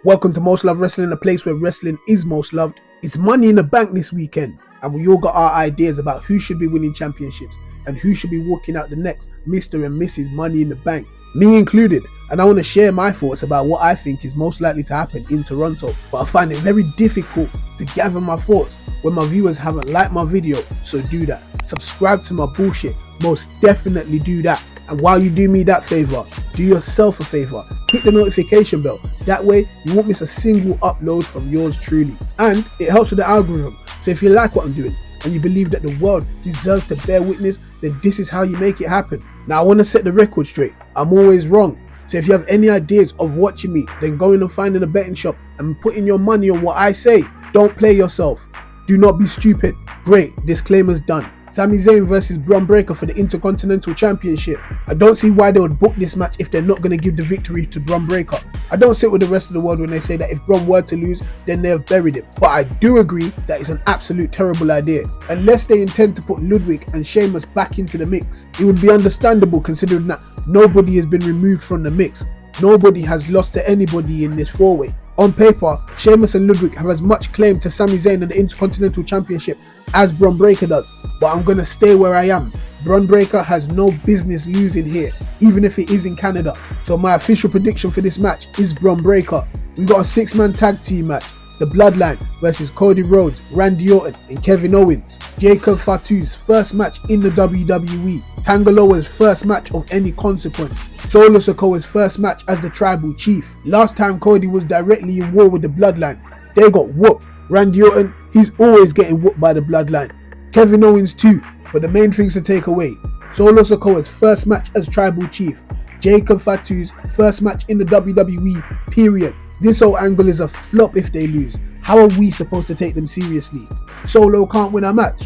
Welcome to Most Loved Wrestling, a place where wrestling is most loved. It's Money in the Bank this weekend, and we all got our ideas about who should be winning championships and who should be walking out the next Mr. and Mrs. Money in the Bank, me included. And I want to share my thoughts about what I think is most likely to happen in Toronto, but I find it very difficult to gather my thoughts when my viewers haven't liked my video, so do that. Subscribe to my bullshit, most definitely do that. And while you do me that favor, do yourself a favor, hit the notification bell. That way you won't miss a single upload from yours truly. And it helps with the algorithm. So if you like what I'm doing and you believe that the world deserves to bear witness, then this is how you make it happen. Now I want to set the record straight. I'm always wrong. So if you have any ideas of watching me, then go in and find in a betting shop and put in your money on what I say. Don't play yourself. Do not be stupid. Great, disclaimer's done. Sami Zayn versus Bron Breakker for the Intercontinental Championship. I don't see why they would book this match if they're not going to give the victory to Bron Breakker. I don't sit with the rest of the world when they say that if Bron were to lose, then they have buried him. But I do agree that it's an absolute terrible idea. Unless they intend to put Ludwig and Sheamus back into the mix. It would be understandable considering that nobody has been removed from the mix. Nobody has lost to anybody in this four-way. On paper, Sheamus and Ludwig have as much claim to Sami Zayn and the Intercontinental Championship as Bron Breakker does, but I'm going to stay where I am. Bron Breakker has no business losing here, even if it is in Canada. So my official prediction for this match is Bron Breakker. We got a 6-man tag team match. The Bloodline versus Cody Rhodes, Randy Orton and Kevin Owens. Jacob Fatu's first match in the WWE. Tanga Loa's first match of any consequence. Solo Sikoa's first match as the Tribal Chief. Last time Cody was directly in war with the Bloodline, they got whooped. Randy Orton, he's always getting whooped by the Bloodline. Kevin Owens too, but the main things to take away: Solo Sikoa's first match as Tribal Chief. Jacob Fatu's first match in the WWE, period. This whole angle is a flop if they lose. How are we supposed to take them seriously? Solo can't win a match?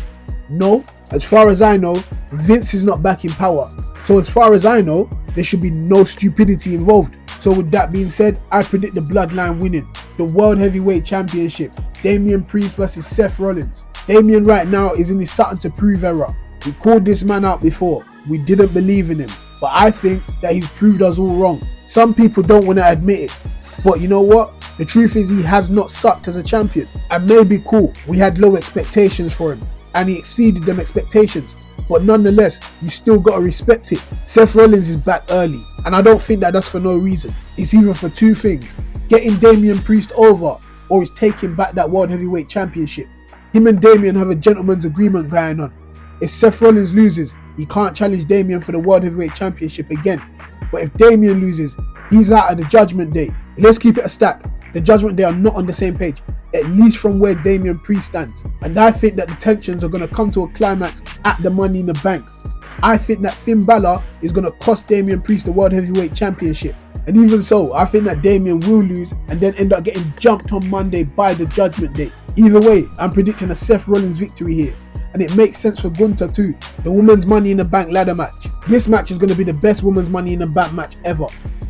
No. As far as I know, Vince is not back in power. So as far as I know, there should be no stupidity involved. So with that being said, I predict the Bloodline winning the World Heavyweight Championship. Damian Priest versus Seth Rollins. Damian right now is in his something to prove era. We called this man out before. We didn't believe in him. But I think that he's proved us all wrong. Some people don't want to admit it. But you know what? The truth is he has not sucked as a champion. And maybe cool, we had low expectations for him. And he exceeded them expectations. But nonetheless, you still gotta respect it. Seth Rollins is back early. And I don't think that that's for no reason. It's either for two things: getting Damian Priest over, or he's taking back that World Heavyweight Championship. Him and Damian have a gentleman's agreement going on. If Seth Rollins loses, he can't challenge Damian for the World Heavyweight Championship again. But if Damian loses, he's out of the Judgment Day. Let's keep it a stack. The Judgment Day are not on the same page, at least from where Damian Priest stands. And I think that the tensions are going to come to a climax at the Money in the Bank. I think that Finn Balor is going to cost Damian Priest the World Heavyweight Championship. And even so, I think that Damian will lose and then end up getting jumped on Monday by the Judgment Day. Either way, I'm predicting a Seth Rollins victory here. And it makes sense for Gunther too. The Women's Money in the Bank ladder match. This match is going to be the best Women's Money in the Bank match ever.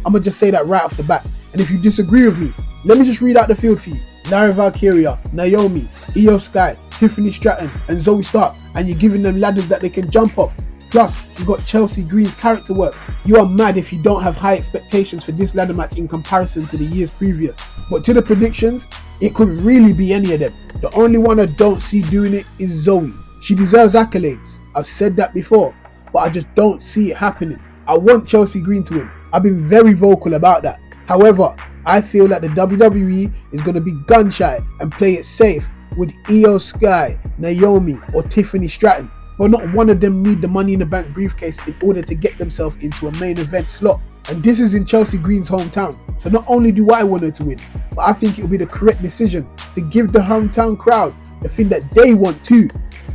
I'm going to just say that right off the bat. And if you disagree with me, let me just read out the field for you. Lyra Valkyria, Naomi, Io Sky, Tiffany Stratton and Zoe Stark. And you're giving them ladders that they can jump off. Plus, you got Chelsea Green's character work. You are mad if you don't have high expectations for this ladder match in comparison to the years previous. But to the predictions, it could really be any of them. The only one I don't see doing it is Zoe. She deserves accolades. I've said that before, but I just don't see it happening. I want Chelsea Green to win. I've been very vocal about that. However, I feel that the WWE is going to be gun shy and play it safe with Io Sky, Naomi or Tiffany Stratton. But not one of them need the Money in the Bank briefcase in order to get themselves into a main event slot. And this is in Chelsea Green's hometown. So not only do I want her to win, but I think it will be the correct decision to give the hometown crowd the thing that they want too.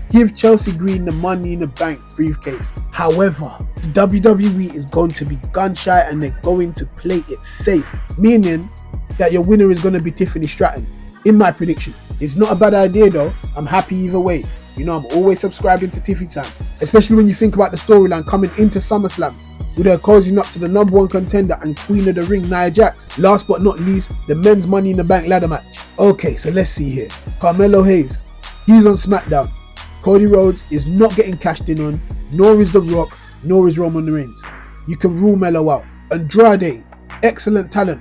Give Chelsea Green the Money in the Bank briefcase. However, the WWE is going to be gun shy and they're going to play it safe. Meaning that your winner is going to be Tiffany Stratton. In my prediction. It's not a bad idea though. I'm happy either way. You know I'm always subscribing to Tiffy Time. Especially when you think about the storyline coming into SummerSlam. With her cozying up to the #1 contender and Queen of the Ring, Nia Jax. Last but not least, the men's Money in the Bank ladder match. Okay, so let's see here. Carmelo Hayes, he's on SmackDown. Cody Rhodes is not getting cashed in on, nor is The Rock, nor is Roman Reigns. You can rule Melo out. Andrade, excellent talent.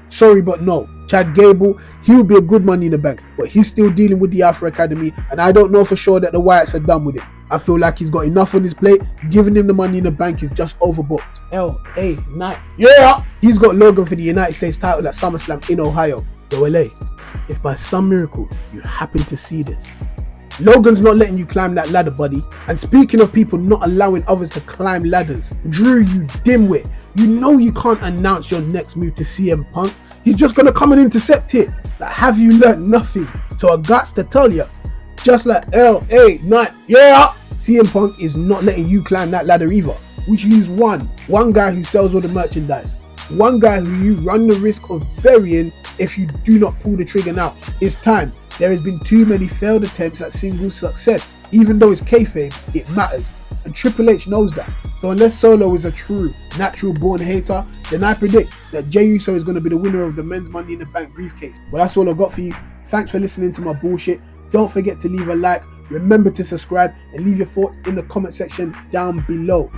Sorry, but no. Chad Gable, he'll be a good Money in the Bank, but he's still dealing with the Alpha Academy, and I don't know for sure that the Wyatts are done with it. I feel like he's got enough on his plate. Giving him the Money in the Bank is just overbooked. LA Knight, yeah! He's got Logan for the United States title at SummerSlam in Ohio. So LA, if by some miracle you happen to see this, Logan's not letting you climb that ladder, buddy. And speaking of people not allowing others to climb ladders, Drew, you dimwit, you know you can't announce your next move to CM Punk. He's just gonna come and intercept it. Like, have you learned nothing? So I got to tell you, just like LA Knight, yeah, CM Punk is not letting you climb that ladder either. Which leaves one guy who sells all the merchandise. One guy who you run the risk of burying if you do not pull the trigger now. It's time. There has been too many failed attempts at single success. Even though it's kayfabe, it matters. And Triple H knows that. So unless Solo is a true, natural born hater, then I predict that Jey Uso is going to be the winner of the men's Money in the Bank briefcase. Well, that's all I got for you. Thanks for listening to my bullshit. Don't forget to leave a like. Remember to subscribe and leave your thoughts in the comment section down below.